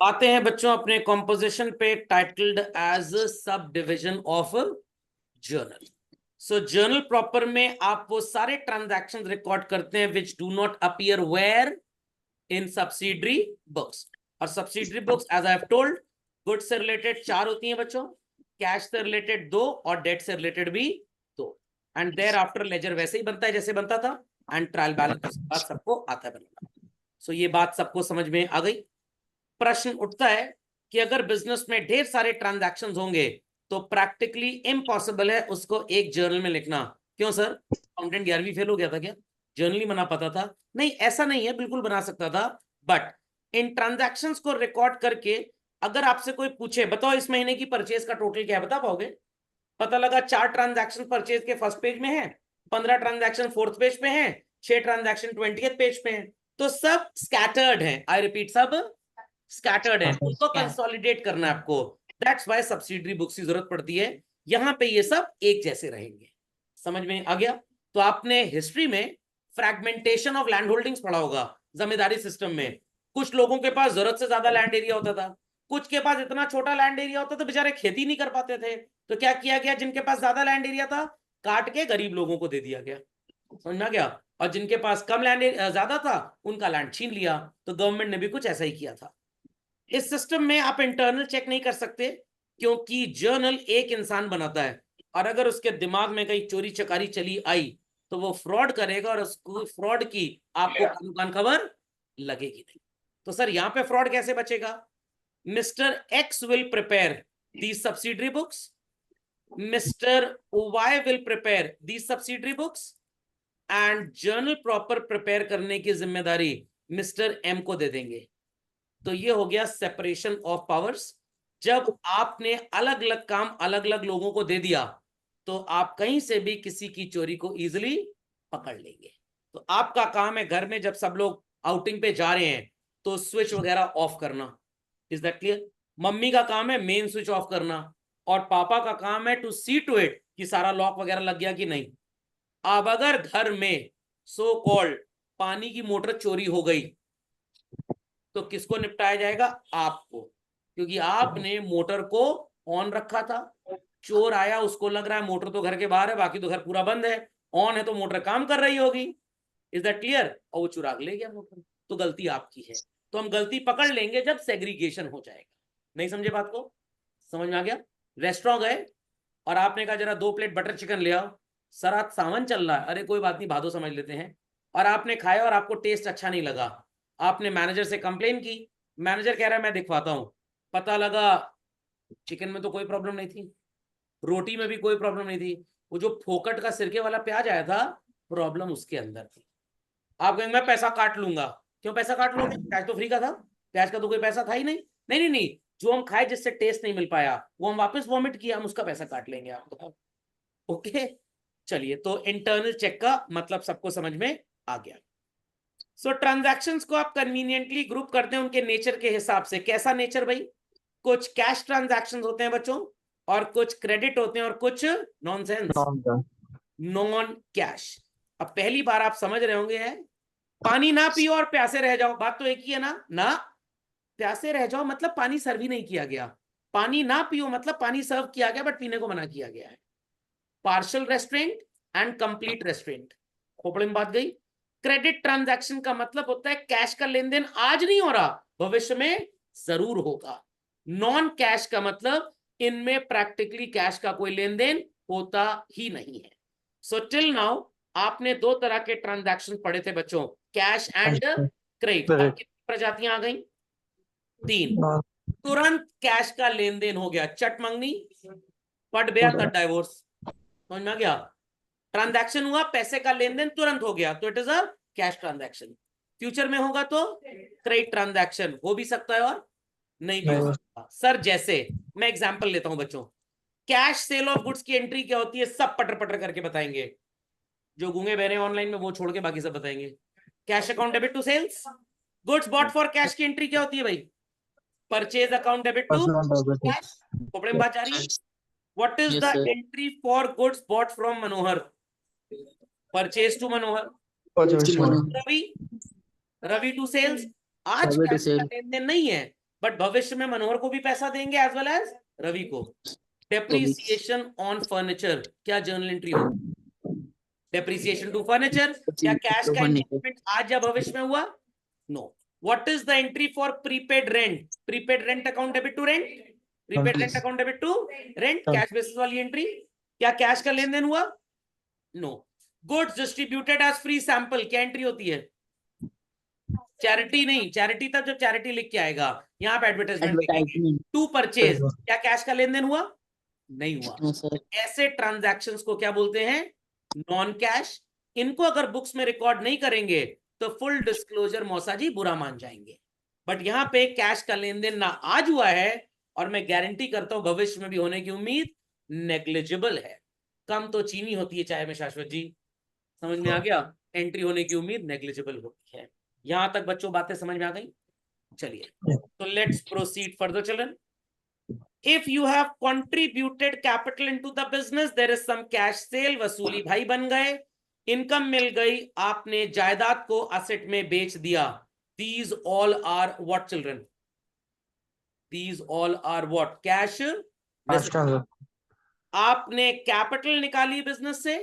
आते हैं बच्चों अपने कॉम्पोजिशन पे, titled as sub division of journal. So journal proper में आप वो सारे ट्रांजैक्शंस रिकॉर्ड करते हैं which do not appear where in subsidiary books. और subsidiary books as I have told, goods से रिलेटेड 4 होती हैं बच्चों, कैश से रिलेटेड 2 और डेट से रिलेटेड भी 2। एंड देयर आफ्टर लेजर वैसे ही बनता है जैसे बनता था, एंड ट्रायल बैलेंस उसके बाद सबको आता है बनाना। सो ये बात सबको समझ में आ गई। प्रश्न उठता है कि अगर बिजनेस में ढेर सारे ट्रांजैक्शंस होंगे तो प्रैक्टिकली इम्पॉसिबल है उसको एक जर्नल में लिखना। क्यों सर, अकाउंटेंट 11वीं फेल हो गया था क्या, जर्नल ही बना पाता था? नहीं, ऐसा नहीं है, बिल्कुल बना सकता था। बट इन ट्रांजैक्शंस को रिकॉर्ड करके अगर आपसे कोई पूछे बताओ इस महीने की परचेज का टोटल क्या है, बता पाओगे? पता लगा 4 ट्रांजैक्शन परचेज के फर्स्ट पेज में है, 15 ट्रांजैक्शन फोर्थ पेज पे है, 6 ट्रांजैक्शन 20th पेज पे है, तो सब स्कैटर्ड है। आई रिपीट, सब स्कैटर्ड है, उनको कंसोलिडेट करना है आपको। दैट्स व्हाई सब्सिडरी बुक्स की जरूरत पड़ती है। यहां पे ये सब एक जैसे रहेंगे। समझ में आ गया? तो आपने हिस्ट्री में फ्रैगमेंटेशन ऑफ लैंड होल्डिंग्स पढ़ा होगा, जमींदारी सिस्टम में। कुछ लोगों के पास जरूरत से ज्यादा लैंड एरिया होता था, कुछ के पास इतना छोटा लैंड एरिया होता था बेचारे खेती नहीं कर पाते थे। तो क्या किया गया, जिनके पास ज्यादा लैंड एरिया था काट के गरीब लोगों को दे दिया गया। समझ गया? और जिनके पास कम लैंड ज्यादा था उनका लैंड छीन लिया। तो गवर्नमेंट ने भी कुछ ऐसा ही किया था। इस सिस्टम में आप इंटरनल चेक नहीं कर सकते क्योंकि जर्नल एक इंसान बनाता है, और अगर उसके दिमाग में कहीं चोरी चकारी चली आई तो वो फ्रॉड करेगा, और उसको फ्रॉड की आपको कान खबर लगेगी नहीं। तो सर यहां पे फ्रॉड कैसे बचेगा? Mister X will prepare the subsidiary books, mister Y will prepare the subsidiary books, and journal proper prepare करने की जिम्मेदारी मिस्टर एम को दे देंगे। तो ये हो गया सेपरेशन ऑफ पावर्स। जब आपने अलग अलग काम अलग अलग लोगों को दे दिया तो आप कहीं से भी किसी की चोरी को इजीली पकड़ लेंगे। तो आपका काम है घर में जब सब लोग आउटिंग पे जा रहे हैं तो स्विच वगैरह ऑफ करना। Is that clear? मम्मी का काम है मेन स्विच ऑफ करना, और पापा का काम है टू सी टू इट कि सारा लॉक वगैरह लग गया कि नहीं। अब अगर घर में सो कॉल्ड पानी की मोटर चोरी हो गई तो किसको निपटाया जाएगा? आपको, क्योंकि आपने मोटर को ऑन रखा था। चोर आया, उसको लग रहा है मोटर तो घर के बाहर है, बाकी तो घर पूरा बंद है, ऑन है तो मोटर काम कर रही होगी। Is that clear? और वो चुरा ले गया मोटर, तो गलती आपकी है। तो हम गलती पकड़ लेंगे जब सेग्रीगेशन हो जाएगा। नहीं समझे बात को? समझ में आ गया? रेस्टोरेंट गए और आपने कहा जरा 2 प्लेट बटर चिकन ले आओ। सर आज सावन चल रहा है, अरे कोई बात नहीं भादो समझ लेते हैं। और आपने खाया और आपको टेस्ट अच्छा नहीं लगा, आपने मैनेजर से कंप्लेन की, मैनेजर कह रहा है मैं दिखवाता हूं। पता लगा चिकन में तो कोई प्रॉब्लम नहीं थी, रोटी में भी कोई प्रॉब्लम नहीं थी, वो जो फोकट का सिरके वाला प्याज आया था प्रॉब्लम उसके अंदर थी। आप कहेंगे मैं पैसा काट लूंगा। क्यों पैसा काट लोगे, प्याज तो फ्री का था, प्याज का तो कोई पैसा था ही नहीं। नहीं नहीं नहीं, जो हम खाए जिससे टेस्ट नहीं मिल पाया वो हम वापस वॉमिट किया, हम उसका पैसा काट लेंगे आपको। ओके, चलिए, तो इंटरनल चेक का मतलब सबको समझ में आ गया। सो ट्रांजैक्शंस को आप कन्वीनियंटली ग्रुप करते हैं उनके नेचर के हिसाब से। कैसा नेचर भाई? कुछ कैश ट्रांजैक्शंस होते हैं बच्चों, और कुछ क्रेडिट होते हैं, और कुछ नॉनसेंस नॉन कैश। अब पहली बार आप समझ रहे होंगे है, पानी ना पियो और प्यासे रह जाओ, बात तो एक ही है ना। ना प्यासे रह जाओ मतलब पानी सर्व ही नहीं किया गया, पानी ना पियो मतलब पानी सर्व किया गया बट पीने को मना किया गया है। Partial restraint and complete restraint, खोपड़े में बात गई। क्रेडिट ट्रांजैक्शन का मतलब होता है कैश का लेन देन आज नहीं हो रहा, भविष्य में जरूर होगा। नॉन कैश का मतलब इनमें प्रैक्टिकली कैश का कोई लेन देन होता ही नहीं है। सो टिल नाउ आपने 2 तरह के ट्रांजैक्शन पढ़े थे बच्चों, कैश एंड क्रेडिट। अब कितनी प्रजातियां आ गई? 3। तुरंत कैश का लेन देन हो गया, चट मंगनी पट गया तट डाइवोर्स। समझ में आ गया? ट्रांजैक्शन हुआ, पैसे का लेन देन तुरंत हो गया तो it is a cash transaction. Future में होगा तो क्रेडिट ट्रांजैक्शन हो भी सकता है और नहीं भी हो सकता। सर जैसे मैं एग्जांपल लेता हूं बच्चों, कैश सेल ऑफ गुड्स की एंट्री क्या होती है सब पटर पटर करके बताएंगे, जो गूंगे बहरे ऑनलाइन में वो छोड़ के बाकी सब बताएंगे। Cash account debit to sales, goods bought for cash की एंट्री क्या होती है भाई? Purchase account debit to cash. खोपड़े में बात जा रही है? What is the entry for goods bought from Manohar? Purchase to Manohar. Ravi, Ravi to sales. आज कैश का लेन देन नहीं है, बट भविष्य में मनोहर को भी पैसा देंगे एज वेल एज रवि को। डेप्रिसिएशन ऑन फर्नीचर क्या जर्नल एंट्री होगी? डेप्रिसिएशन टू फर्नीचर क्या कैश का इन्वेस्टमेंट आज या भविष्य में हुआ? No. What is the entry for prepaid rent? Prepaid rent account debit to rent, prepaid rent account debit to rent, cash basis वाली एंट्री। क्या कैश का लेन देन हुआ? No. Goods distributed as free sample क्या एंट्री होती है? Charity नहीं, चैरिटी तब जब चैरिटी लिख के आएगा, यहाँ पे एडवर्टाइजमेंट। टू परचेज क्या कैश का लेन देन हुआ? नहीं हुआ। ऐसे ट्रांजैक्शंस को क्या बोलते हैं? Non cash. इनको अगर बुक्स में रिकॉर्ड नहीं करेंगे तो फुल डिस्क्लोजर मौसा जी बुरा मान जाएंगे। बट यहाँ पे कैश का लेन देन ना आज हुआ है, और मैं गारंटी करता हूं भविष्य में भी होने की उम्मीद नेग्लिजिबल है। कम तो चीनी होती है चाय में शाश्वत जी, समझ में आ गया? एंट्री होने की उम्मीद नेग्लिजिबल होती है। यहां तक बच्चों बातें समझ में आ गई? चलिए तो let's proceed further children. If you have contributed capital into the business, there is some cash sale, वसूली भाई बन गए, इनकम मिल गई, आपने जायदाद को असेट में बेच दिया। These all are what children? These all are what? Cash। आपने कैपिटल निकाली बिजनेस से,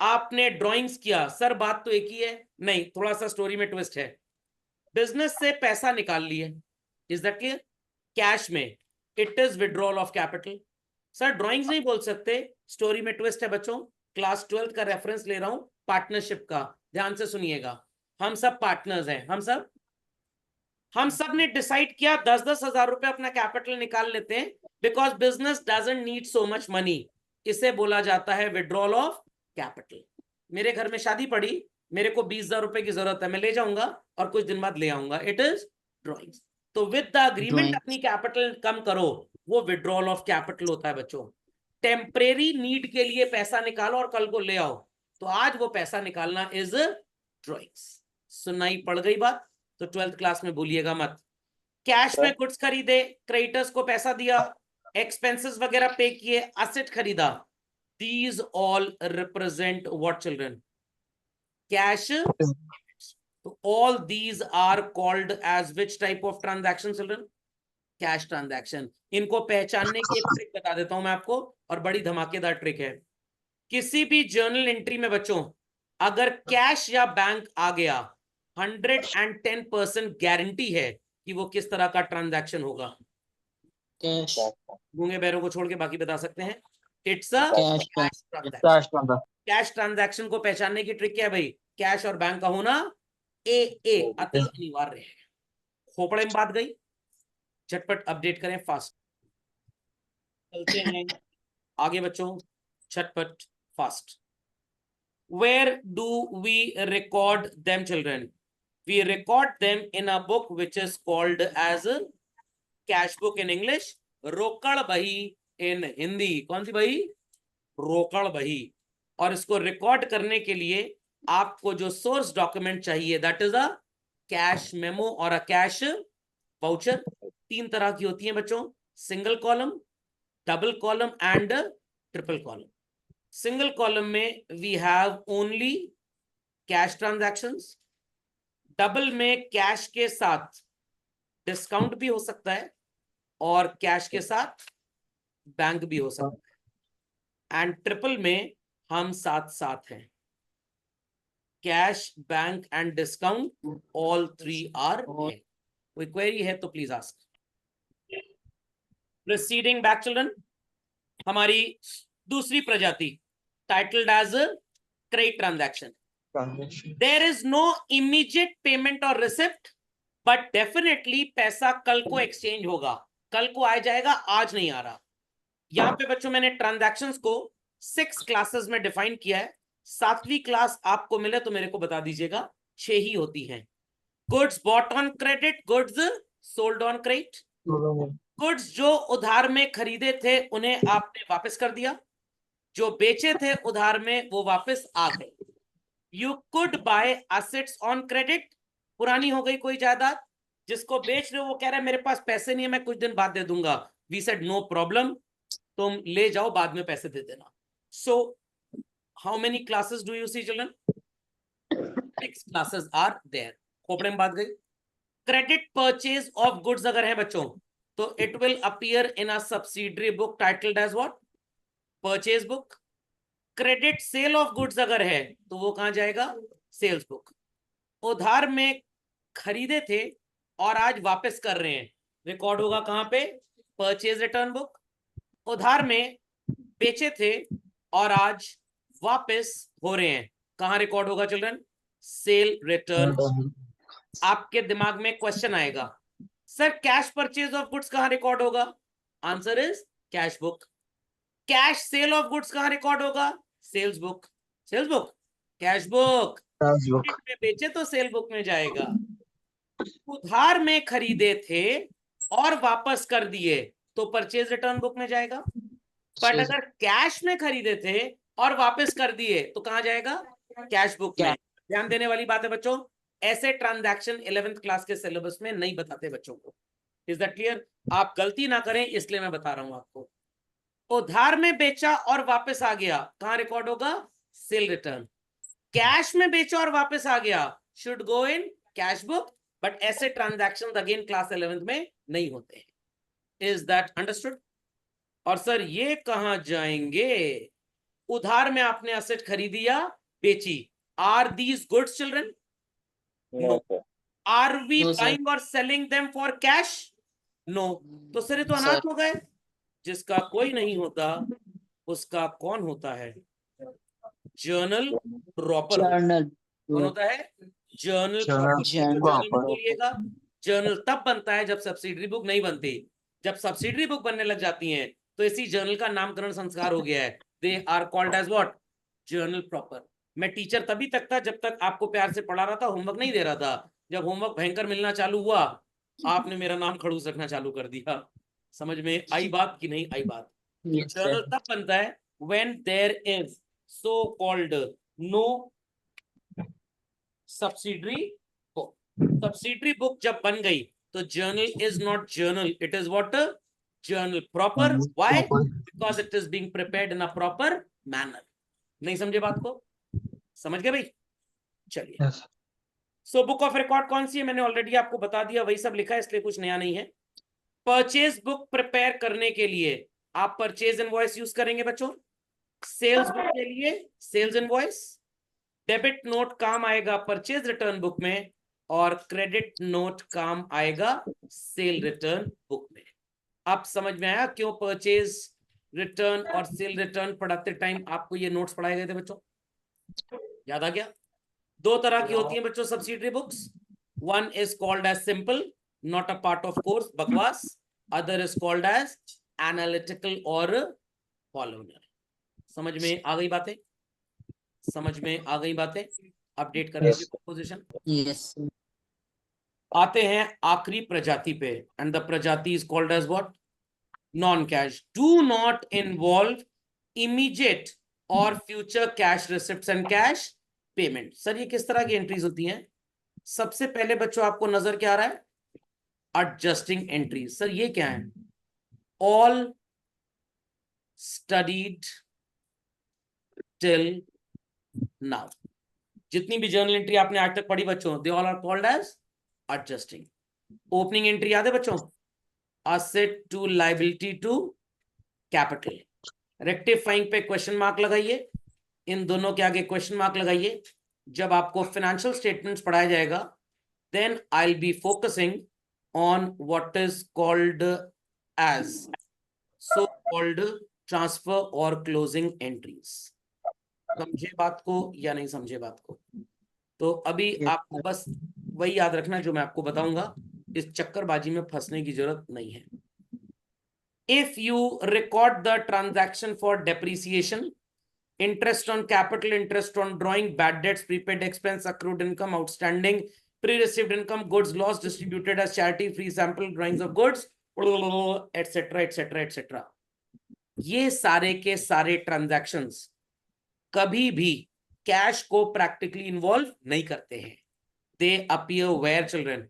आपने ड्राइंग्स किया। सर बात तो एक ही है। नहीं, थोड़ा सा स्टोरी में ट्विस्ट है। बिजनेस से पैसा निकाल लिए, इज दैट क्लियर? कैश में it is withdrawal of capital. Sir drawings नहीं बोल सकते, स्टोरी में ट्विस्ट है बच्चों। क्लास 12 का रेफरेंस ले रहा हूं पार्टनरशिप का, ध्यान से सुनिएगा। हम सब पार्टनर्स हैं, हम सब ने डिसाइड किया 10-10 हजार रुपए अपना कैपिटल निकाल लेते हैं, because business doesn't need so much money. इसे बोला जाता है विड्रॉल ऑफ कैपिटल। मेरे घर में शादी पड़ी, मेरे को 20,000 रुपए की जरूरत है, मैं ले जाऊंगा और कुछ दिन बाद ले आऊंगा, इट इज ड्रॉइंग्स। तो विद द अग्रीमेंट अपनी कैपिटल कम करो, वो विड्रॉल ऑफ कैपिटल होता है बच्चों। टेम्परेरी नीड के लिए पैसा निकालो और कल को ले आओ, तो आज वो पैसा निकालना इज ड्रॉइंग्स। सुनाई पड़ गई बात? तो 12th क्लास में भूलिएगा मत। कैश में गुड्स खरीदे, क्रेडिटर्स को पैसा दिया, एक्सपेंसेस वगैरह पे किए, असेट खरीदा। These all represent what children? Cash. So all these are called as which type of transaction children? Cash transaction. इनको पहचानने की एक ट्रिक बता देता हूं मैं आपको, और बड़ी धमाकेदार ट्रिक है। किसी भी जर्नल एंट्री में बच्चों अगर कैश या बैंक आ गया, 110% गारंटी है कि वो किस तरह का ट्रांजैक्शन होगा। कैश, गूंगे बैरों को छोड़ के बाकी बता सकते हैं। It's a cash transaction. Cash transaction को पहचानने की ट्रिक क्या है भाई? कैश और बैंक का होना अति अनिवार्य है। खोपड़े में बात गई, झटपट अपडेट करें, फास्ट चलते हैं आगे बच्चों, झटपट fast. Where do we record them children? We record them in a book which is called as cash book in English, रोकड़ बही इन हिंदी। कौन सी बही? रोकड़ बही। और इसको रिकॉर्ड करने के लिए आपको जो सोर्स डॉक्यूमेंट चाहिए, that is a cash memo और अ कैश वाउचर। 3 तरह की होती हैं बच्चों, single column, double column and triple column. Single column में we have only cash transactions, double में कैश के साथ डिस्काउंट भी हो सकता है और कैश के साथ बैंक भी हो सकता है, एंड ट्रिपल में हम साथ साथ हैं, cash, bank and discount, all 3 are. कोई क्वेरी है तो please ask. Proceeding back children, हमारी दूसरी प्रजाति titled as credit transaction. There is no immediate payment और रिसिप्ट, बट डेफिनेटली पैसा कल को एक्सचेंज होगा, कल को आ जाएगा, आज नहीं आ रहा। यहां पे बच्चों मैंने ट्रांजैक्शंस को 6 क्लासेस में डिफाइन किया है। 7वीं क्लास आपको मिले तो मेरे को बता दीजिएगा, 6 ही होती हैं। Goods bought on credit, goods sold on credit. Goods जो उधार में खरीदे थे उन्हें आपने वापस कर दिया, जो बेचे थे उधार में वो वापस आ गए। You could bye assets on credit, पुरानी हो गई कोई जायदाद, जिसको बेच रहे हो वो कह रहा है मेरे पास पैसे नहीं है, मैं कुछ दिन बाद दे दूंगा। वी सेड नो प्रॉब्लम, तुम ले जाओ, बाद में पैसे दे देना। So how many classes do you see children? 6 classes are there. खोपड़े में बात गई। क्रेडिट परचेज ऑफ गुड्स अगर है बच्चों, तो it will appear in a subsidiary book titled as what, purchase book. Credit sale of goods अगर है तो वो कहां जाएगा, सेल्स बुक। उधार में खरीदे थे और आज वापस कर रहे हैं, रिकॉर्ड होगा कहां पे, परचेज रिटर्न बुक। उधार में बेचे थे और आज वापस हो रहे हैं, कहां रिकॉर्ड होगा चिल्ड्रन, सेल रिटर्न। आपके दिमाग में क्वेश्चन आएगा, sir cash purchase of goods कहां रिकॉर्ड होगा, answer is cash book. Cash sale of goods कहां रिकॉर्ड होगा, sales book. Sales book, cash book, में बेचे तो सेल बुक में जाएगा। उधार में खरीदे थे और वापस कर दिए तो परचेज रिटर्न बुक में जाएगा। बट अगर कैश में खरीदे थे और वापस कर दिए तो कहां जाएगा, कैश बुक में। ध्यान देने वाली बात है बच्चों, ऐसे ट्रांजैक्शन 11th क्लास के सिलेबस में नहीं बताते बच्चों को। Is that clear? आप गलती ना करें इसलिए मैं बता रहा हूं आपको। उधार में बेचा और वापस आ गया, कहां रिकॉर्ड होगा, सेल रिटर्न। कैश में बेचा और वापस आ गया, should go in cash book. But ऐसे ट्रांजैक्शन अगेन क्लास 11th में नहीं होते हैं। Is that understood? और सर ये कहां जाएंगे, उधार में आपने असेट खरीदी या बेची, are these goods children, no. Are we buying और selling them for cash, no. तो सर ये तो अनाथ हो गए। जिसका कोई नहीं होता उसका कौन होता है, जर्नल प्रॉपर। कौन होता है, जर्नल प्रॉपर। जर्नल मत बोलिएगा, जर्नल तब बनता है जब सब्सिडरी बुक नहीं बनती। जब सब्सिडरी बुक बनने लग जाती है तो इसी जर्नल का नामकरण संस्कार हो गया है, they are called as what, journal proper. मैं टीचर तभी तक था जब तक आपको प्यार से पढ़ा रहा था, होमवर्क नहीं दे रहा था। जब होमवर्क भयंकर मिलना चालू हुआ, आपने मेरा नाम खड़ूस रखना चालू कर दिया। समझ में आई बात कि नहीं आई बात? जर्नल तब बनता है when there is so called no subsidiary book. Subsidiary book जब बन गई तो journal is not journal, it is what, journal proper. Why? Because it is being prepared in a proper manner. नहीं समझे बात को? समझ गए भाई? चलिए, सो बुक ऑफ रिकॉर्ड कौन सी है मैंने ऑलरेडी आपको बता दिया, वही सब लिखा है इसलिए कुछ नया नहीं है। परचेज बुक प्रिपेयर करने के लिए आप परचेज इनवॉइस यूज करेंगे बच्चों। सेल्स बुक के लिए सेल्स इनवॉइस। डेबिट नोट काम आएगा परचेज रिटर्न बुक में, और क्रेडिट नोट काम आएगा सेल रिटर्न बुक में। आप समझ में आया क्यों परचेज रिटर्न और सेल रिटर्न पढ़ाते टाइम आपको ये नोट्स पढ़ाए गए थे बच्चों? याद आ गया? दो तरह की होती हैं बच्चों subsidiary books. One is called as simple, not a part of course, बकवास। Other is called as analytical और कॉलमनर। समझ में आ गई बातें? समझ में आ गई बातें? अपडेट कर लीजिए कंपोजिशन। यस। आते हैं आखिरी प्रजाति पे, एंड द प्रजाति is called as what, non cash. Do not involve immediate और future cash receipts and cash payment. Sir ये किस तरह की एंट्रीज होती हैं? सबसे पहले बच्चों आपको नजर क्या आ रहा है, एडजस्टिंग एंट्रीज। सर ये क्या है, ऑल स्टडीड टिल नाउ। जितनी भी जर्नल एंट्री आपने आज तक पढ़ी बच्चों, they all are called as adjusting. Opening entry याद है बच्चों, asset to liability to capital. Rectifying पे क्वेश्चन मार्क लगाइए, इन दोनों के आगे क्वेश्चन मार्क लगाइए। जब आपको फाइनेंशियल स्टेटमेंट्स पढ़ाया जाएगा, then I will be focusing on what is called as so called transfer और क्लोजिंग एंट्रीज। समझे बात को या नहीं समझे बात को? तो अभी आपको बस वही याद रखना जो मैं आपको बताऊंगा, इस चक्करबाजी में फंसने की जरूरत नहीं है। If you record the transaction for depreciation, interest on capital, interest on drawing, bad debts, prepaid expense, accrued income, outstanding, pre-received income, goods lost, distributed as charity, free sample, drawings of goods, etc., etc., etc. ये सारे के सारे transactions कभी भी cash को practically involve नहीं करते हैं। They appear where children,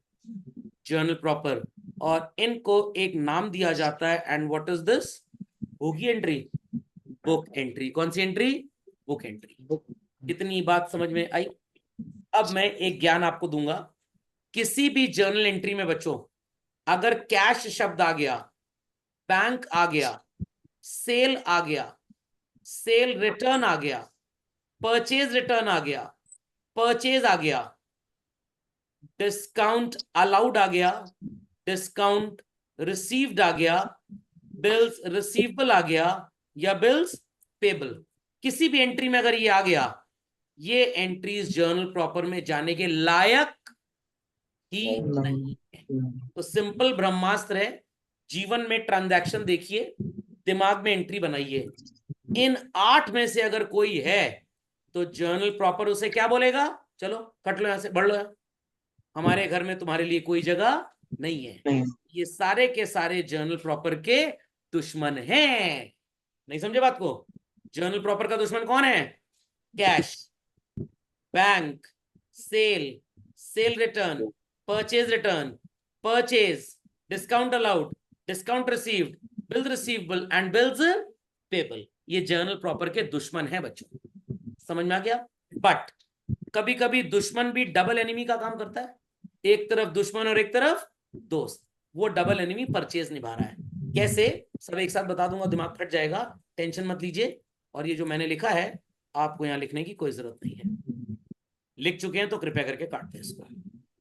journal proper. और इनको एक नाम दिया जाता है, एंड व्हाट इज दिस, होगी एंट्री, बुक एंट्री। कौन सी एंट्री, बुक एंट्री। इतनी बात समझ में आई? अब मैं एक ज्ञान आपको दूंगा किसी भी जर्नल एंट्री में बच्चों अगर कैश शब्द आ गया, बैंक आ गया, सेल आ गया, सेल रिटर्न आ गया, परचेज रिटर्न आ गया, परचेज आ गया, डिस्काउंट अलाउड आ गया, डिस्काउंट रिसीव्ड आ गया, बिल्स रिसीवेबल आ गया, या बिल्स पेबल, किसी भी एंट्री में अगर ये आ गया, ये एंट्रीज जर्नल प्रॉपर में जाने के लायक ही नहीं है। तो सिंपल ब्रह्मास्त्र है, जीवन में ट्रांजैक्शन देखिए, दिमाग में एंट्री बनाइए, इन 8 में से अगर कोई है तो जर्नल प्रॉपर उसे क्या बोलेगा, चलो कट लो, यहां से बढ़ लो, यहाँ हमारे घर में तुम्हारे लिए कोई जगह नहीं है। ये सारे के सारे जर्नल प्रॉपर के दुश्मन हैं। नहीं समझे बात को? जर्नल प्रॉपर का दुश्मन कौन है? Cash, bank, sale, sale return, purchase return, purchase, discount allowed, discount received, bill receivable and bills payable, ये जर्नल प्रॉपर के दुश्मन है बच्चों। समझ में आ गया? बट कभी कभी दुश्मन भी डबल एनिमी का काम करता है, एक तरफ दुश्मन और एक तरफ दोस्त, वो डबल एनिमी परचेज निभा रहा है। कैसे? सब एक साथ बता दूंगा, दिमाग फट जाएगा, टेंशन मत लीजिए। और ये जो मैंने लिखा है आपको यहां लिखने की कोई जरूरत नहीं है, लिख चुके हैं तो कृपया करके काट दें इसको।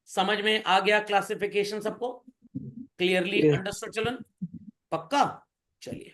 समझ में आ गया क्लासिफिकेशन सबको? Clearly understood? चलन पक्का? चलिए